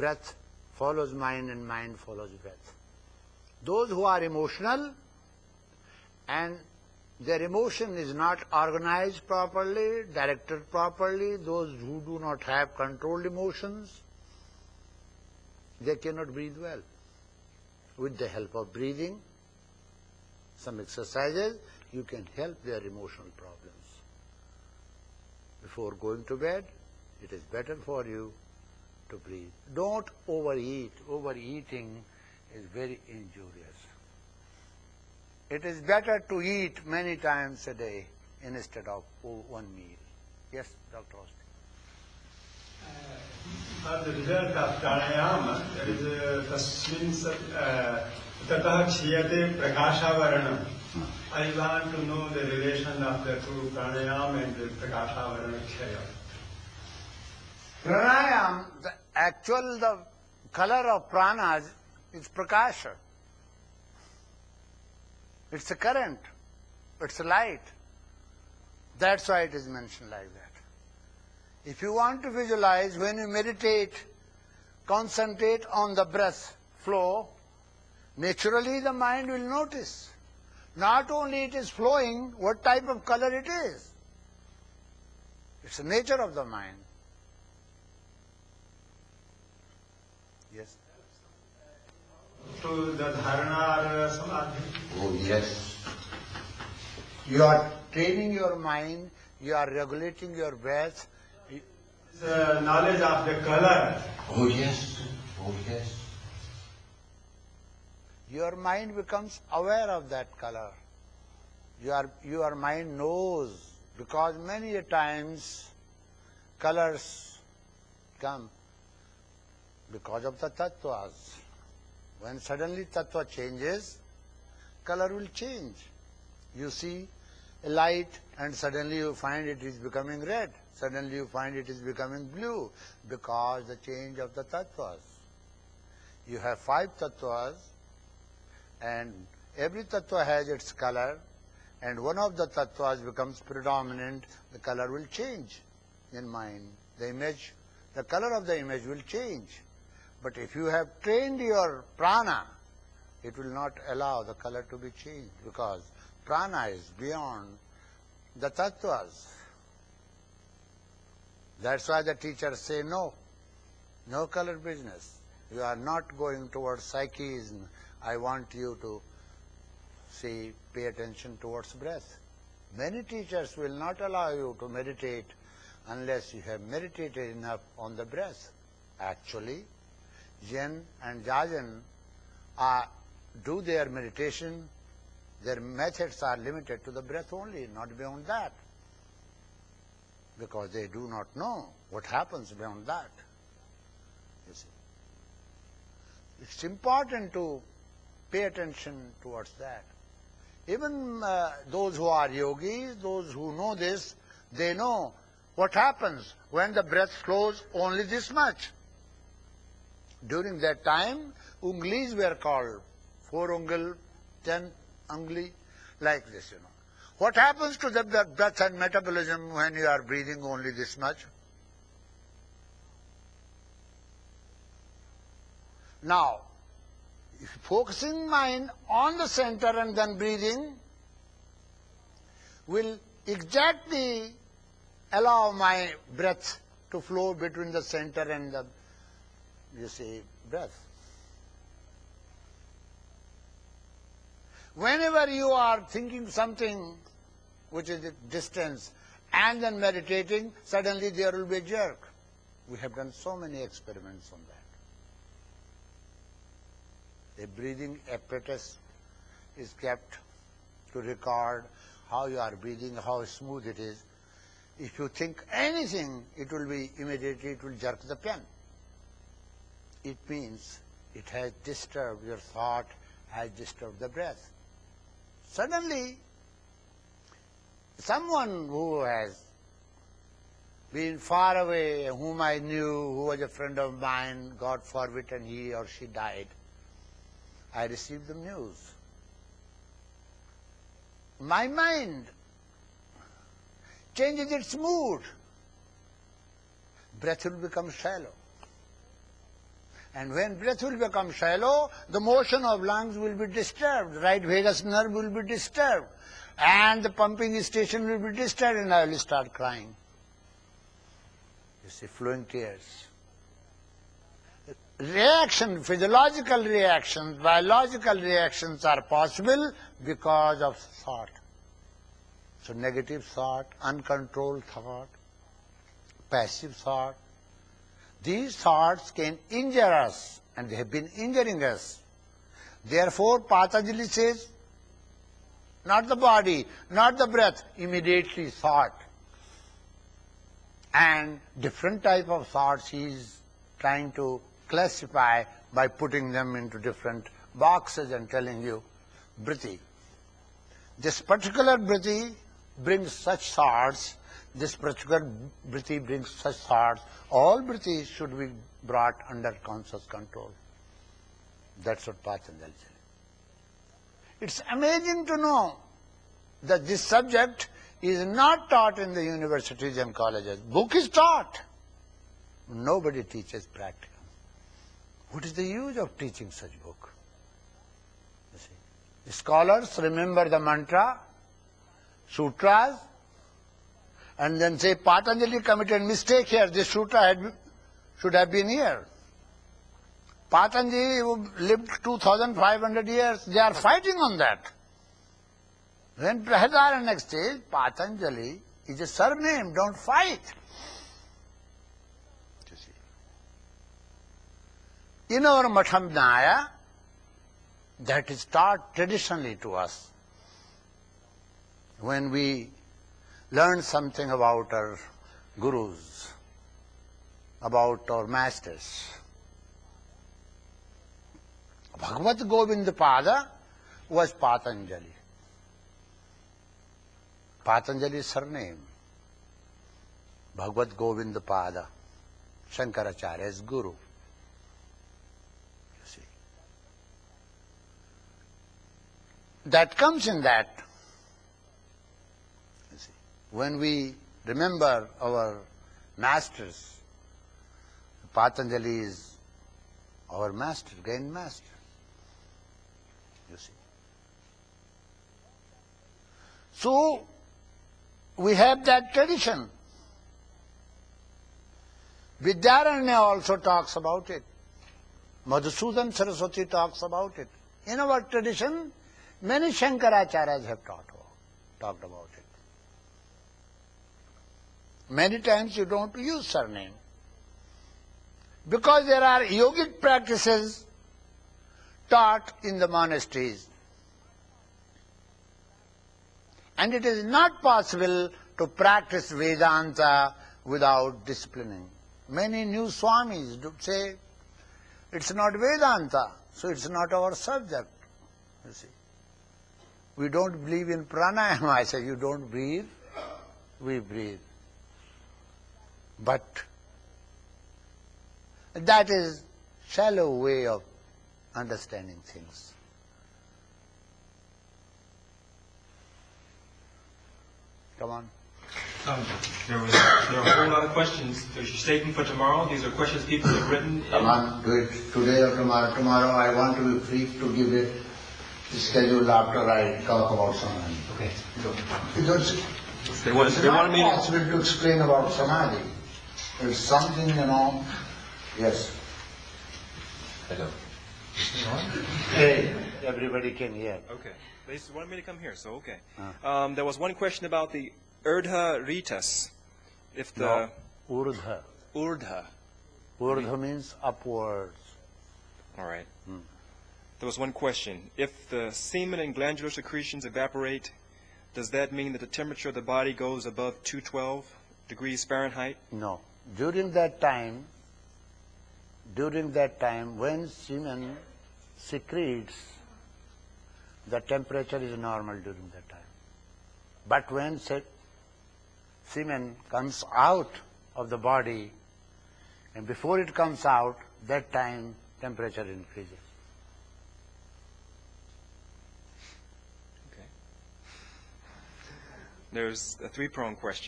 breath follows mind and mind follows breath. Those who are emotional and their emotion is not organized properly, directed properly, those who do not have controlled emotions, they cannot breathe well. With the help of breathing, some exercises, you can help their emotional problems. Before going to bed, it is better for you to breathe. Don't overeat. Overeating is very injurious. It is better to eat many times a day instead of one meal. Yes, Dr. Austin. As the result of pranayama, there is a tasmin tatah kshiyate prakashavaranam. I want to know the relation of the two pranayama and the prakashavarana kshaya. Pranayama, the color of pranas is prakasha. It's a current, it's a light. That's why it is mentioned like that. If you want to visualize, when you meditate, concentrate on the breath flow, naturally the mind will notice. Not only it is flowing, what type of color it is. It's the nature of the mind. Yes. To the dharana or samadhi. Oh, yes. You are training your mind, you are regulating your breath. The knowledge of the color. Oh, yes. Oh, yes. Your mind becomes aware of that color. Your mind knows, because many a times colors come because of the tattvas. When suddenly tattva changes, color will change. You see a light and suddenly you find it is becoming red. Suddenly you find it is becoming blue because the change of the tattvas. You have 5 tattvas and every tattva has its color, and one of the tattvas becomes predominant, the color will change in mind. The color of the image will change. But if you have trained your prana, it will not allow the color to be changed, because prana is beyond the tattvas. That's why the teachers say no color business. You are not going towards psychism. I want you to pay attention towards breath. Many teachers will not allow you to meditate unless you have meditated enough on the breath. Actually, Zen and Zazen do their meditation, their methods are limited to the breath only, not beyond that, because they do not know what happens beyond that. You see, it's important to pay attention towards that. Even those who are yogis, those who know this, they know what happens when the breath flows only this much. During that time, unglis were called, 4 ungal, 10 angli, like this, What happens to the breath and metabolism when you are breathing only this much? Now, focusing mind on the center and then breathing will exactly allow my breath to flow between the center and the, breath. Whenever you are thinking something which is at distance and then meditating, suddenly there will be a jerk. We have done so many experiments on that. A breathing apparatus is kept to record how you are breathing, how smooth it is. If you think anything, it will jerk the pen. It means it has disturbed your thought, has disturbed the breath. Suddenly, someone who has been far away, whom I knew, who was a friend of mine, God forbid, and he or she died, I received the news. My mind changes its mood. Breath will become shallow. And when breath will become shallow, the motion of lungs will be disturbed, right vagus nerve will be disturbed, and the pumping station will be disturbed, and I will start crying. You see, flowing tears. Reaction, physiological reactions, biological reactions are possible because of thought. So negative thought, uncontrolled thought, passive thought, these thoughts can injure us, and they have been injuring us. Therefore, Patanjali says, not the body, not the breath, immediately thought. And different type of thoughts he is trying to classify by putting them into different boxes and telling you, Briti. This particular Briti brings such thoughts, this particular Briti brings such thoughts. All Britis should be brought under conscious control. That's what Patanjali said. It's amazing to know that this subject is not taught in the universities and colleges. Book is taught. Nobody teaches practical. What is the use of teaching such book? You see, the scholars remember the mantra, sutras, and then say, Patanjali committed mistake here, this sutra should have been here. Patanjali, who lived 2,500 years, they are fighting on that. When Prahadharana says, Patanjali is a surname, don't fight. You see. In our Mathamnaya, that is taught traditionally to us. When we learn something about our gurus, about our masters. Bhagavad Govinda Pada was Patanjali. Patanjali's surname. Bhagavad Govinda Pada, Shankaracharya's guru. You see. That comes in that. You see. When we remember our masters, Patanjali is our master, grand master. You see. So, we have that tradition. Vidyaranya also talks about it. Madhusudan Saraswati talks about it. In our tradition, many Shankaracharyas have talked about it. Many times you don't use surname. Because there are yogic practices taught in the monasteries. And it is not possible to practice Vedanta without disciplining. Many new Swamis do say, it's not Vedanta, so it's not our subject. You see. We don't believe in pranayama. I say, you don't breathe? We breathe. But that is shallow way of understanding things. Come on. There are a whole lot of questions. There's your statement for tomorrow. These are questions people have written. Come on, do it today or tomorrow. Tomorrow I want to be free to give it schedule after I talk about Samadhi. Okay. It's They want me not possible to explain about Samadhi. It's something, yes. Hello. Hey, everybody can hear. Okay. They wanted me to come here, so okay. There was one question about the Urdhva Ritas. If the No, Urdhva. Urdhva. Urdhva means upwards. All right. There was one question. If the semen and glandular secretions evaporate, does that mean that the temperature of the body goes above 212 degrees Fahrenheit? No. During that time, when semen secretes, the temperature is normal during that time. But when semen comes out of the body, and before it comes out, that time temperature increases. Okay. There's a three-pronged question.